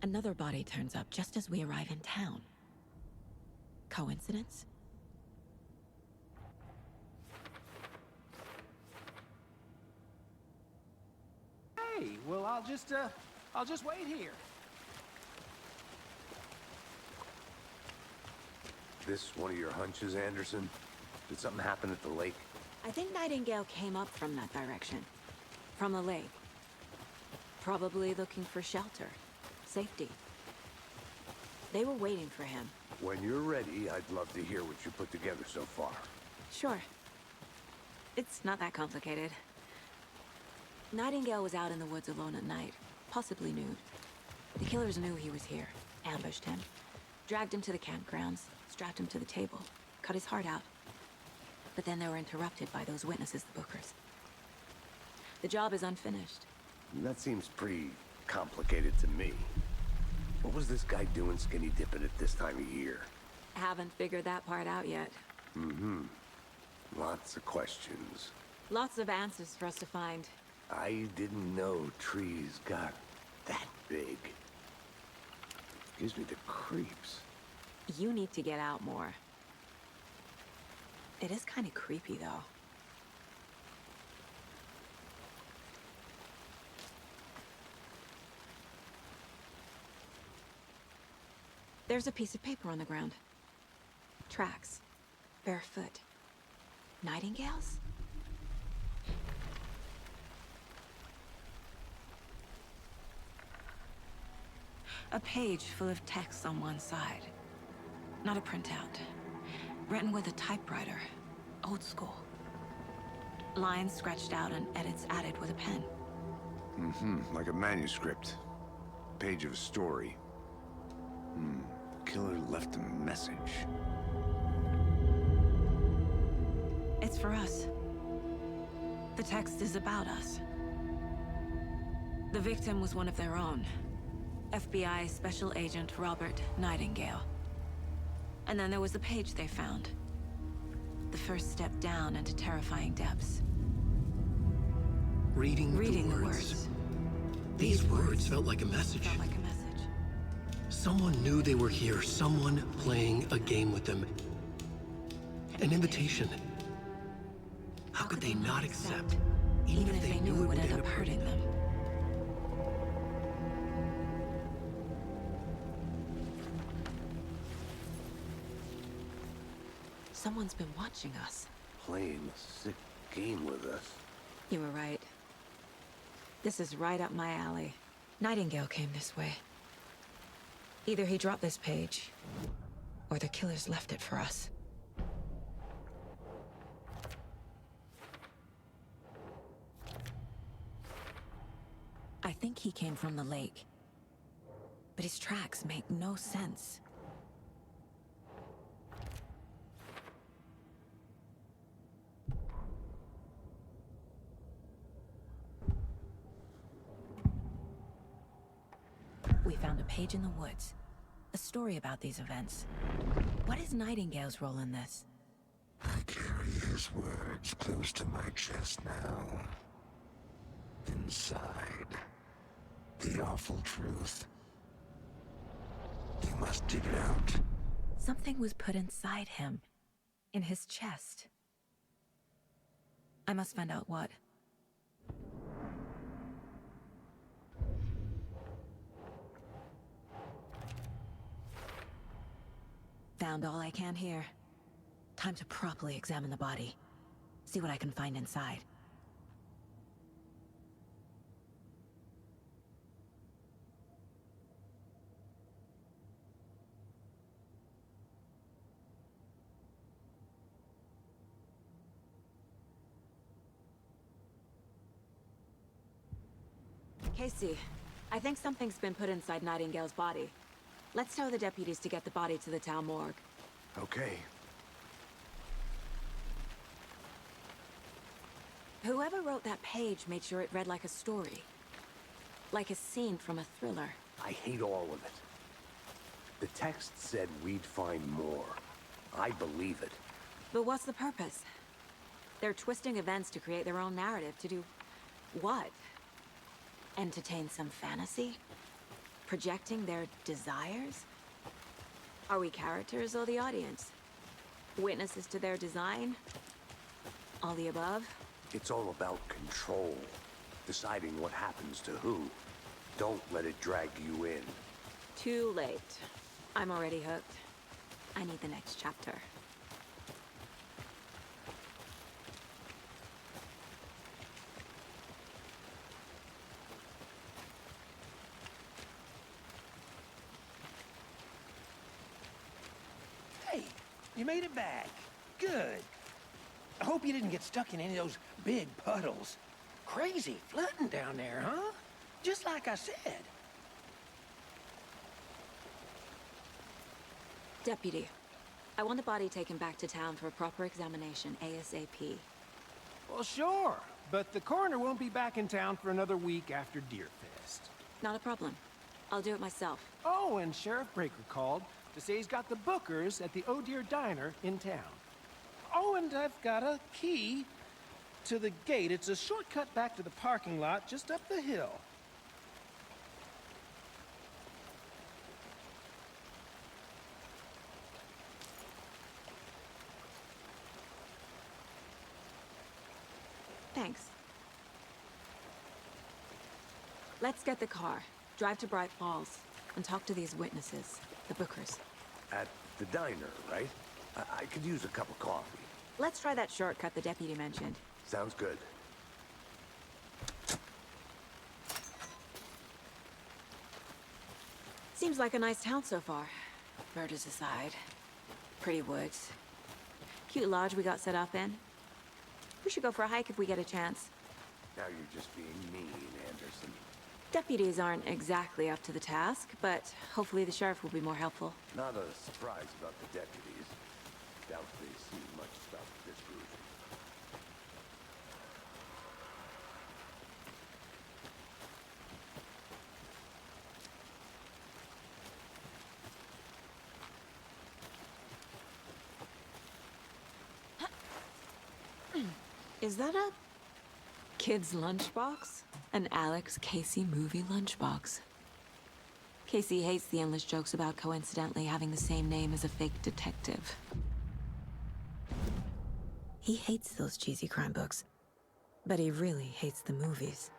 Another body turns up just as we arrive in town. Coincidence? Hey, well, I'll just wait here. This one of your hunches, Anderson? Did something happen at the lake? I think Nightingale came up from that direction. From the lake. Probably looking for shelter. Safety. They were waiting for him. When you're ready, I'd love to hear what you put together so far. Sure. It's not that complicated. Nightingale was out in the woods alone at night, possibly nude. The killers knew he was here, ambushed him, dragged him to the campgrounds, strapped him to the table, cut his heart out. But then they were interrupted by those witnesses, the Bookers. The job is unfinished. That seems pretty complicated to me. What was this guy doing skinny dipping at this time of year? Haven't figured that part out yet. Mm-hmm. Lots of questions. Lots of answers for us to find. I didn't know trees got that big. Gives me the creeps. You need to get out more. It is kind of creepy, though. There's a piece of paper on the ground. Tracks. Barefoot. Nightingales? A page full of text on one side. Not a printout. Written with a typewriter. Old school. Lines scratched out and edits added with a pen. Mm-hmm. Like a manuscript. Page of a story. Killer left a message. It's for us. The text is about us. The victim was one of their own. FBI Special Agent Robert Nightingale. And then there was the page they found. The first step down into terrifying depths. Reading the words. These words felt like a message. Felt like a message. Someone knew they were here, someone playing a game with them. An invitation. How could they not accept, even if they knew it would end up hurting them? Someone's been watching us. Playing a sick game with us. You were right. This is right up my alley. Nightingale came this way. Either he dropped this page, or the killers left it for us. I think he came from the lake. But his tracks make no sense. We found a page in the woods. A story about these events. What is Nightingale's role in this? I carry his words close to my chest now. Inside, the awful truth. You must dig it out. Something was put inside him. In his chest. I must find out what. Found all I can here. Time to properly examine the body. See what I can find inside. Casey, I think something's been put inside Nightingale's body. Let's tell the deputies to get the body to the town morgue. Okay. Whoever wrote that page made sure it read like a story. Like a scene from a thriller. I hate all of it. The text said we'd find more. I believe it. But what's the purpose? They're twisting events to create their own narrative. To do what? Entertain some fantasy? Projecting their desires? Are we characters or the audience? Witnesses to their design? All the above? It's all about control. Deciding what happens to who. Don't let it drag you in. Too late. I'm already hooked. I need the next chapter. Hey, you made it back. Good. I hope you didn't get stuck in any of those big puddles. Crazy flooding down there, huh? Just like I said. Deputy, I want the body taken back to town for a proper examination ASAP. Well, sure. But the coroner won't be back in town for another week after Deerfest. Not a problem. I'll do it myself. Oh, and Sheriff Breaker called to say he's got the bookers at the Oh Dear Diner in town. Oh, and I've got a key to the gate. It's a shortcut back to the parking lot just up the hill. Thanks. Let's get the car, drive to Bright Falls, and talk to these witnesses, the bookers. At the diner, right? I could use a cup of coffee. Let's try that shortcut the deputy mentioned. Sounds good. Seems like a nice town so far. Murders aside. Pretty woods. Cute lodge we got set up in. We should go for a hike if we get a chance. Now you're just being mean, Anderson. Deputies aren't exactly up to the task, but hopefully the sheriff will be more helpful. Not a surprise about the deputies. Doubt they see much about this group. Is that a kid's lunchbox? An Alex Casey movie lunchbox. Casey hates the endless jokes about coincidentally having the same name as a fake detective. He hates those cheesy crime books, but he really hates the movies.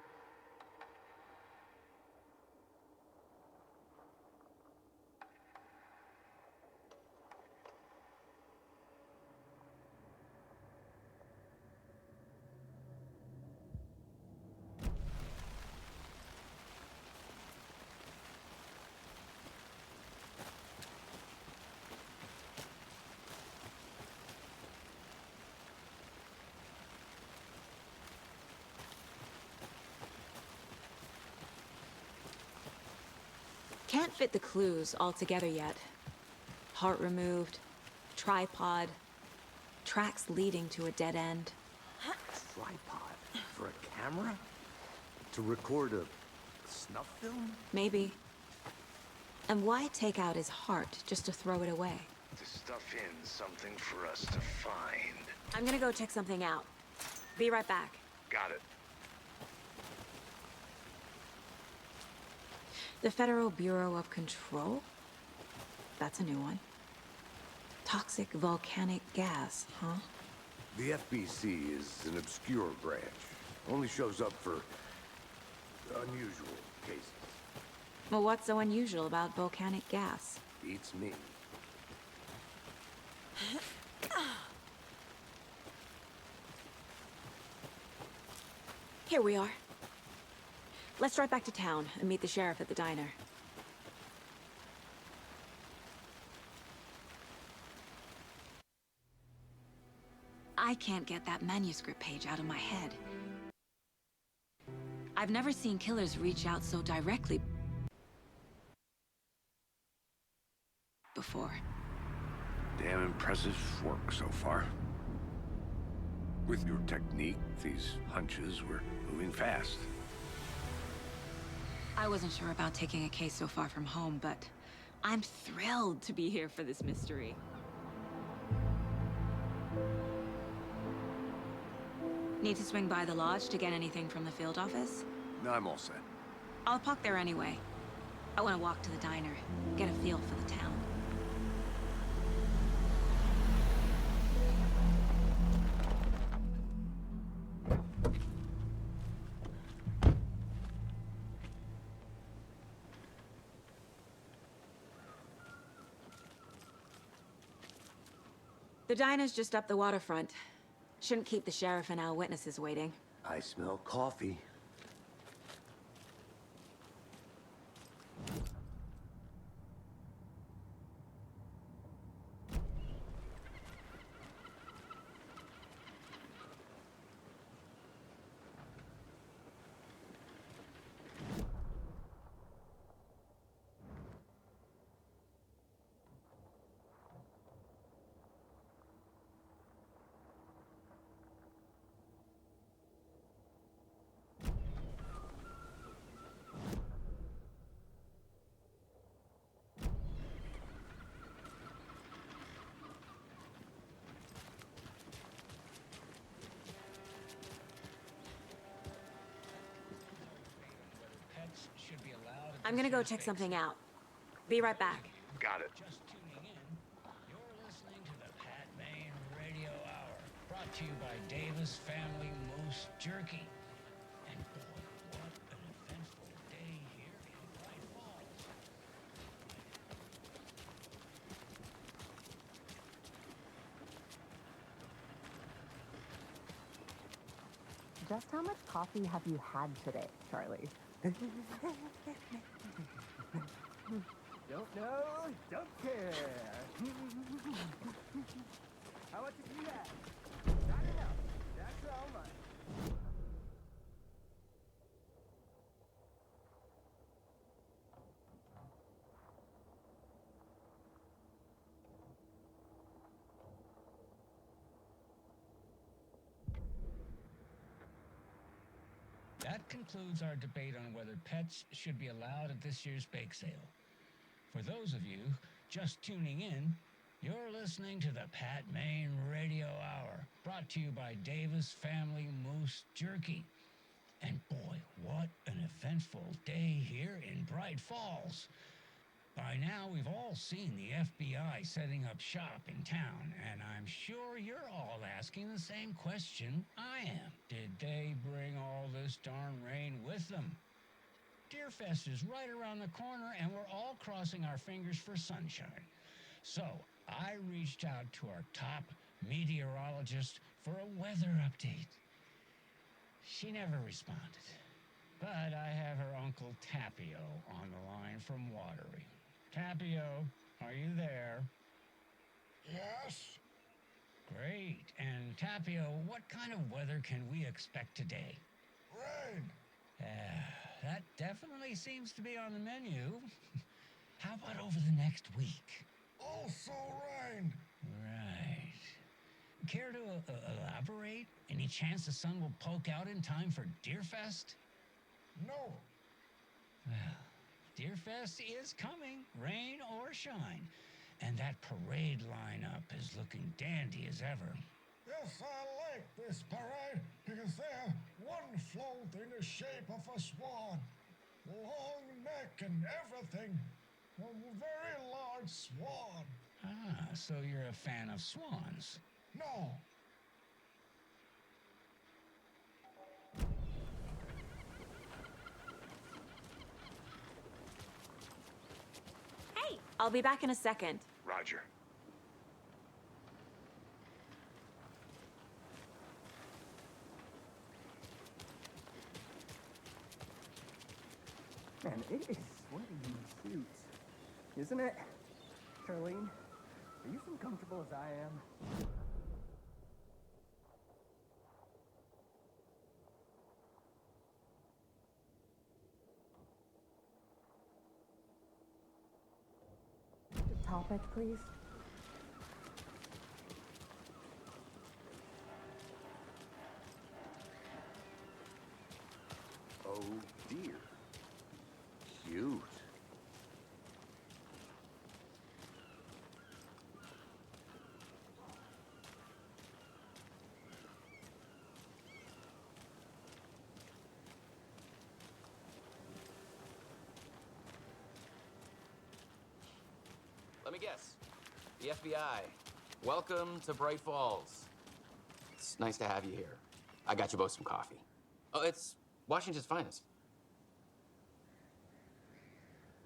Can't fit the clues all together yet. Heart removed, tripod, tracks leading to a dead end. Tripod? For a camera? To record a snuff film? Maybe. And why take out his heart just to throw it away? To stuff in something for us to find. I'm gonna go check something out. Be right back. Got it. The Federal Bureau of Control? That's a new one. Toxic volcanic gas, huh? The FBC is an obscure branch. Only shows up for unusual cases. Well, what's so unusual about volcanic gas? Beats me. Here we are. Let's drive back to town and meet the sheriff at the diner. I can't get that manuscript page out of my head. I've never seen killers reach out so directly before. Damn impressive work so far. With your technique, these hunches were moving fast. I wasn't sure about taking a case so far from home, but I'm thrilled to be here for this mystery. Need to swing by the lodge to get anything from the field office? No, I'm all set. I'll park there anyway. I want to walk to the diner, get a feel for the town. The diner's just up the waterfront. Shouldn't keep the sheriff and our witnesses waiting. I smell coffee. I'm gonna go check something out. Be right back. Got it. Just tuning in, you're listening to the Pat Main Radio Hour, brought to you by Davis Family Moose Jerky. And boy, what an eventful day here in Bright Falls. Just how much coffee have you had today, Charlie? Don't know, don't care. How much have you had? Not enough. That's all mine. That concludes our debate on whether pets should be allowed at this year's bake sale. For those of you just tuning in, you're listening to the Pat Main Radio Hour, brought to you by Davis Family Moose Jerky. And boy, what an eventful day here in Bright Falls. By now, we've all seen the FBI setting up shop in town, and I'm sure you're all asking the same question I am. Did they bring all this darn rain with them? Deerfest is right around the corner, and we're all crossing our fingers for sunshine. So, I reached out to our top meteorologist for a weather update. She never responded, but I have her Uncle Tapio on the line from Watery. Tapio, are you there? Yes? Great. And Tapio, what kind of weather can we expect today? Rain! That definitely seems to be on the menu. How about over the next week? Also rain! Right. Care to elaborate? Any chance the sun will poke out in time for Deerfest? No! Well, Deerfest is coming, rain or shine. And that parade lineup is looking dandy as ever. Yes, I like this parade because they're one float in the shape of a swan. Long neck and everything. A very large swan. Ah, so you're a fan of swans. No. Hey, I'll be back in a second. Roger. Man, it is sweaty in these suits, isn't it? Charlene, are you as comfortable as I am? Topic, please. Oh dear. Cute. me guess. The FBI. Welcome to Bright Falls. It's nice to have you here. I got you both some coffee. Oh, it's Washington's finest.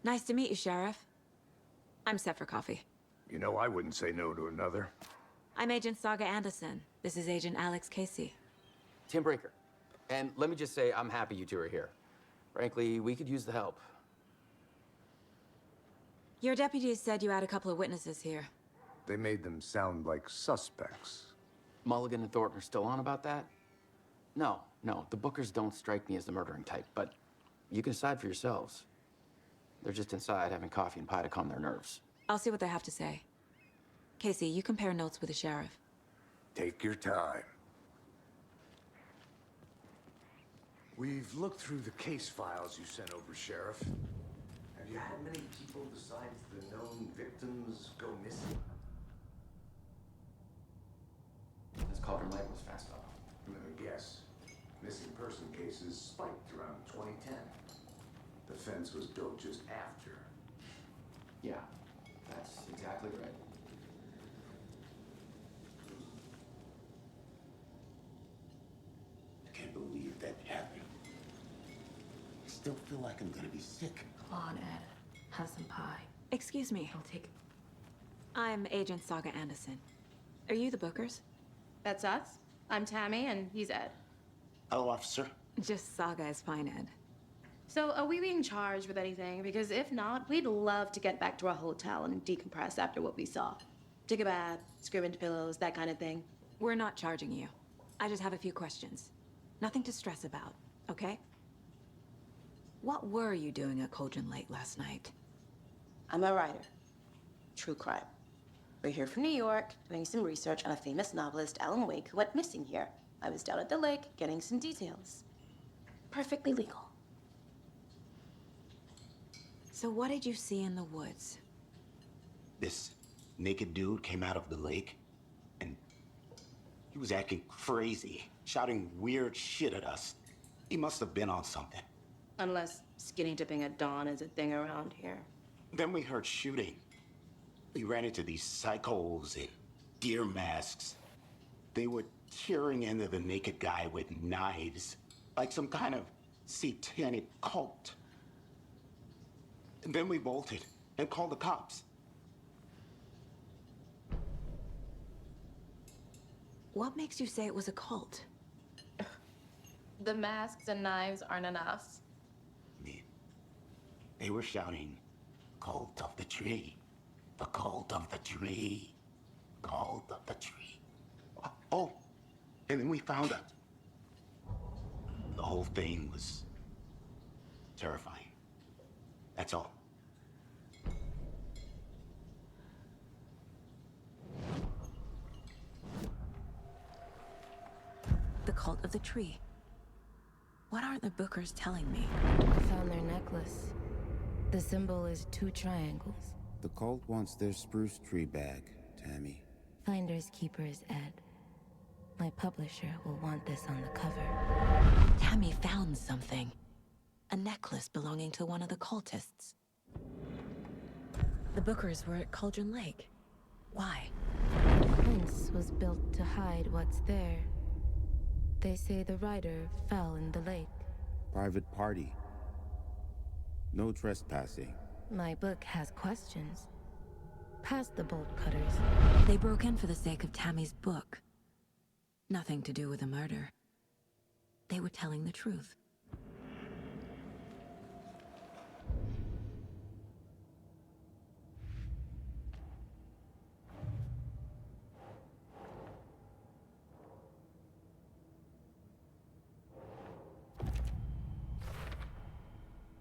Nice to meet you, Sheriff. I'm set for coffee. You know, I wouldn't say no to another. I'm Agent Saga Anderson. This is Agent Alex Casey. Tim Breaker. And let me just say, I'm happy you two are here. Frankly, we could use the help. Your deputies said you had a couple of witnesses here. They made them sound like suspects. Mulligan and Thornton are still on about that? No, the Bookers don't strike me as the murdering type, but you can decide for yourselves. They're just inside having coffee and pie to calm their nerves. I'll see what they have to say. Casey, you compare notes with the sheriff. Take your time. We've looked through the case files you sent over, Sheriff. Have you had many people besides the known victims go missing? This Cauldron Lake was fast off. Let me guess. Missing person cases spiked around 2010. The fence was built just after. Yeah, that's exactly right. I can't believe that happened. I still feel like I'm gonna be sick. Come on, Ed. Have some pie. Excuse me. I'll take it. I'm Agent Saga Anderson. Are you the Bookers? That's us. I'm Tammy, and he's Ed. Hello, officer. Just Saga is fine, Ed. So, are we being charged with anything? Because if not, we'd love to get back to our hotel and decompress after what we saw. Take a bath, scream into pillows, that kind of thing. We're not charging you. I just have a few questions. Nothing to stress about, okay? What were you doing at Cauldron Lake last night? I'm a writer. True crime. We're here from New York, doing some research on a famous novelist, Alan Wake, who went missing here. I was down at the lake, getting some details. Perfectly legal. So what did you see in the woods? This naked dude came out of the lake, and he was acting crazy, shouting weird shit at us. He must have been on something. Unless skinny dipping at dawn is a thing around here. Then we heard shooting. We ran into these psychos in deer masks. They were tearing into the naked guy with knives, like some kind of satanic cult. And then we bolted and called the cops. What makes you say it was a cult? The masks and knives aren't enough. I mean, they were shouting, "Cult of the tree, the cult of the tree, cult of the tree." Oh, and then we found out. The whole thing was terrifying. That's all. The cult of the tree. What aren't the Bookers telling me? I found their necklace. The symbol is 2 triangles. The cult wants their spruce tree back, Tammy. Finders keepers, Ed. My publisher will want this on the cover. Tammy found something. A necklace belonging to one of the cultists. The Bookers were at Cauldron Lake. Why? The fence was built to hide what's there. They say the writer fell in the lake. Private party. No trespassing. My book has questions. Past the bolt cutters. They broke in for the sake of Tammy's book. Nothing to do with the murder. They were telling the truth.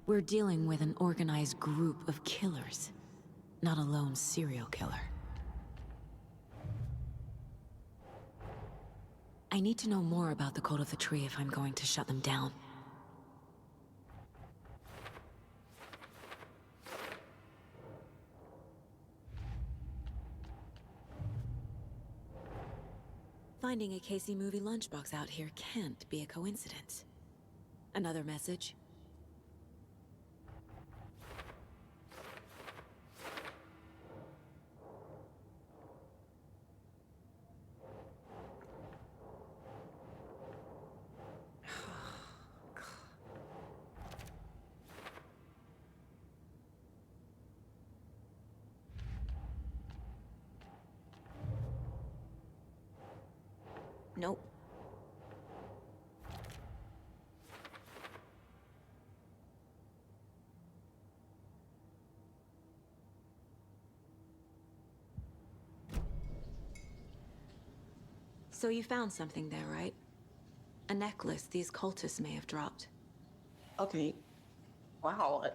We're dealing with an organized group of killers, not a lone serial killer. I need to know more about the Cult of the Tree if I'm going to shut them down. Finding a Casey movie lunchbox out here can't be a coincidence. Another message? Nope. So you found something there, right? A necklace these cultists may have dropped. Okay. Wow.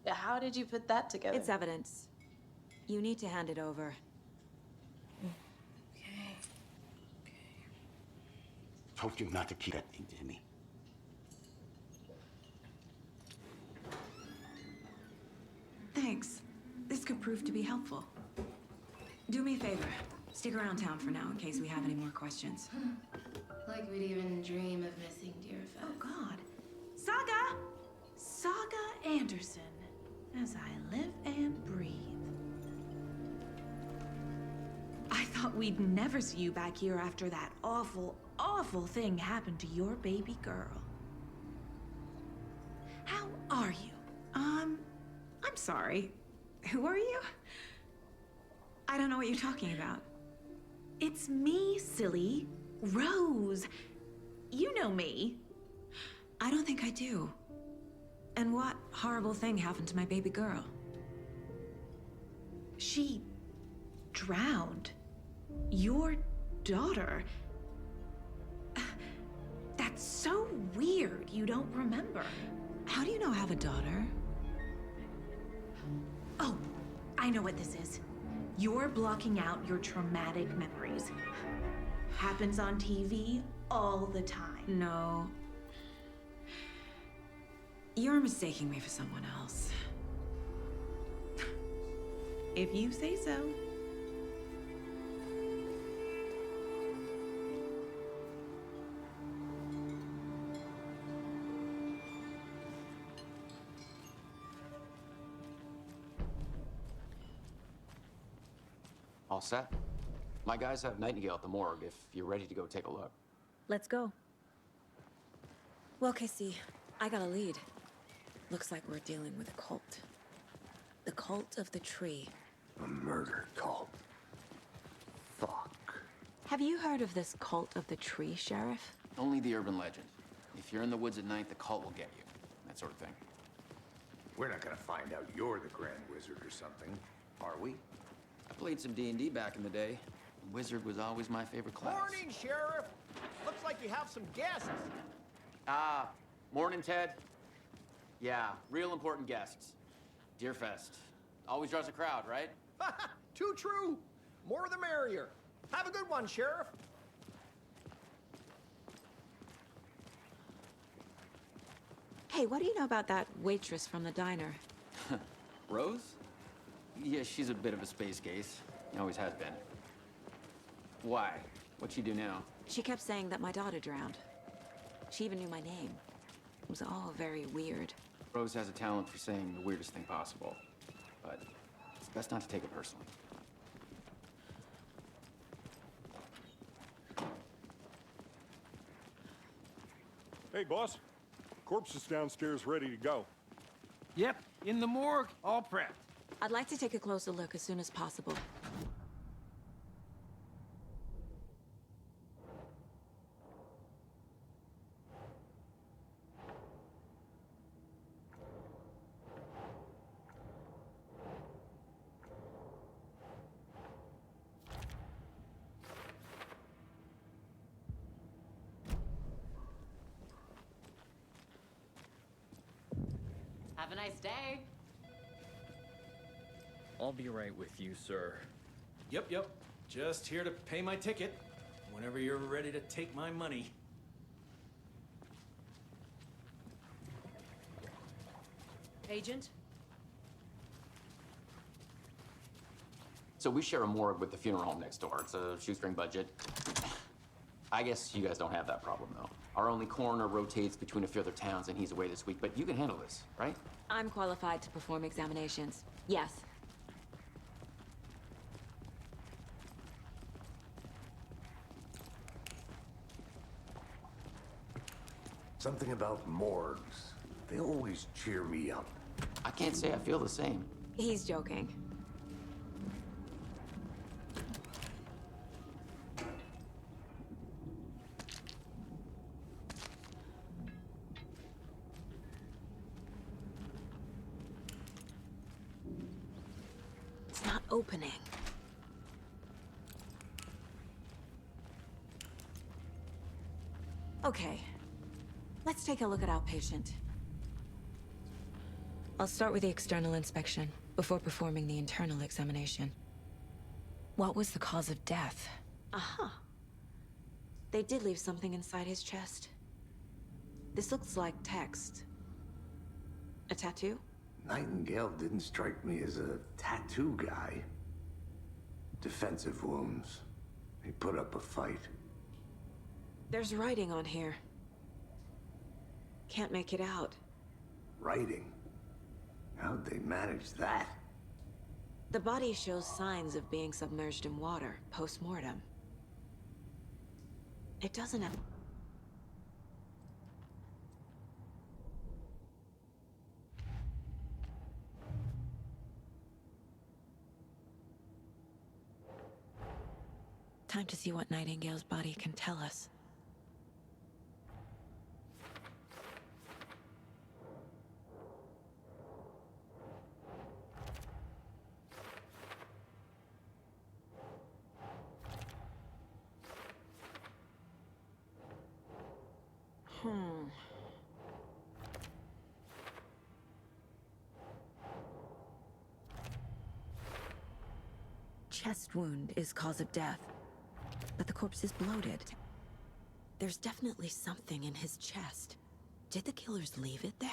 How did you put that together? It's evidence. You need to hand it over. Told you not to keep that thing to me. Thanks. This could prove to be helpful. Do me a favor. Stick around town for now in case we have any more questions. Like we'd even dream of missing dear Fez. Oh, God. Saga! Saga Anderson. As I live and breathe. I thought we'd never see you back here after that awful, awful thing happened to your baby girl. How are you? I'm sorry. Who are you? I don't know what you're talking about. It's me, silly. Rose. You know me. I don't think I do. And what horrible thing happened to my baby girl? She drowned. Your daughter. That's so weird you don't remember. How do you know I have a daughter? Oh, I know what this is. You're blocking out your traumatic memories. Happens on TV all the time. No. You're mistaking me for someone else. If you say so. All set? My guys have Nightingale at the morgue if you're ready to go take a look. Let's go. Well, Casey, I got a lead. Looks like we're dealing with a cult. The cult of the tree. A murder cult. Fuck. Have you heard of this cult of the tree, Sheriff? Only the urban legend. If you're in the woods at night, the cult will get you. That sort of thing. We're not gonna find out you're the Grand Wizard or something, are we? I played some D&D back in the day. Wizard was always my favorite class. Morning, Sheriff. Looks like you have some guests. Ah, morning, Ted. Yeah, real important guests. Deerfest. Always draws a crowd, right? Too true. More the merrier. Have a good one, Sheriff. Hey, what do you know about that waitress from the diner? Rose? Yeah, she's a bit of a space case. Always has been. Why? What'd she do now? She kept saying that my daughter drowned. She even knew my name. It was all very weird. Rose has a talent for saying the weirdest thing possible. But it's best not to take it personally. Hey, boss. Corpse is downstairs ready to go. Yep, in the morgue, all prepped. I'd like to take a closer look as soon as possible. Have a nice day. I'll be right with you, sir. Yep. Just here to pay my ticket. Whenever you're ready to take my money. Agent? So we share a morgue with the funeral home next door. It's a shoestring budget. I guess you guys don't have that problem, though. Our only coroner rotates between a few other towns, and he's away this week. But you can handle this, right? I'm qualified to perform examinations. Yes. Something about morgues. They always cheer me up. I can't say I feel the same. He's joking. opening. Okay, let's take a look at outpatient. I'll start with the external inspection before performing the internal examination. What was the cause of death? Aha. They did leave something inside his chest. This looks like text. A tattoo? Nightingale didn't strike me as a tattoo guy. Defensive wounds. He put up a fight. There's writing on here. Can't make it out. Writing? How'd they manage that? The body shows signs of being submerged in water, post-mortem. It doesn't have... Time to see what Nightingale's body can tell us. Chest wound is cause of death, but the corpse is bloated. There's definitely something in his chest. Did the killers leave it there?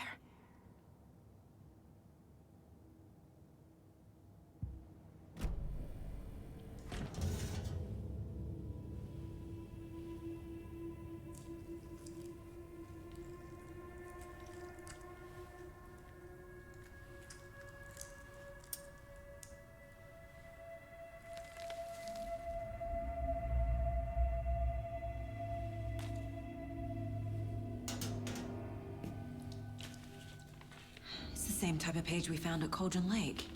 Same type of page we found at Cauldron Lake.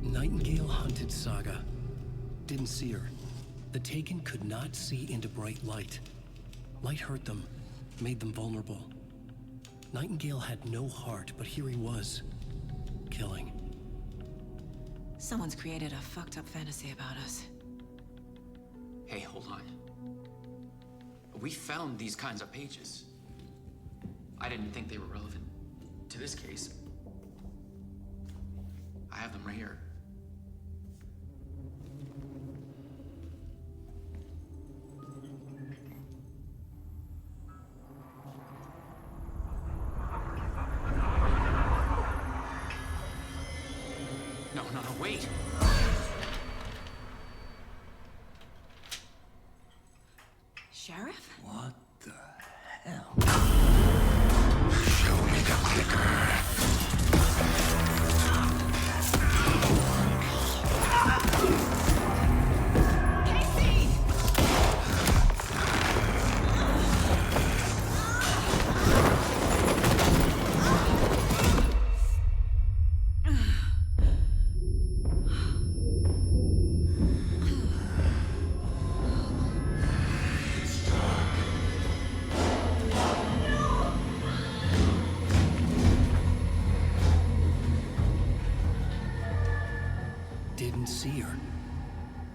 Nightingale hunted Saga. Didn't see her. The Taken could not see into bright light. Light hurt them, made them vulnerable. Nightingale had no heart, but here he was, killing. Someone's created a fucked up fantasy about us. Hey, hold on. We found these kinds of pages. I didn't think they were relevant to this case. I have them right here. No, wait. Sheriff? What the hell? Show me the clicker. Didn't see her.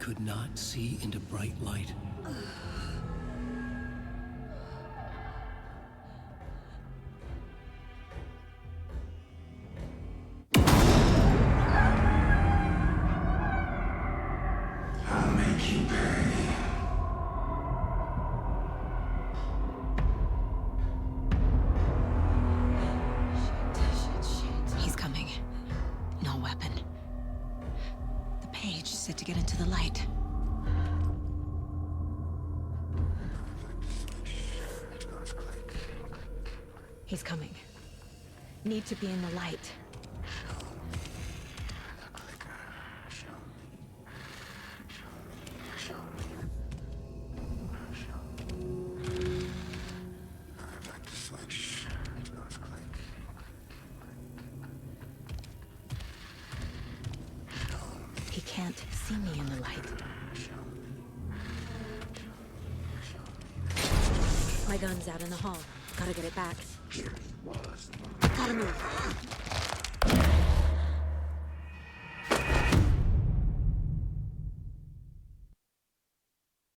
Could not see into bright light. I'll make you pay. He's coming. No weapon. The page said to get into the light. He's coming. Need to be in the light. He can't see me in the light. My gun's out in the hall. Gotta get it back. Gotta move.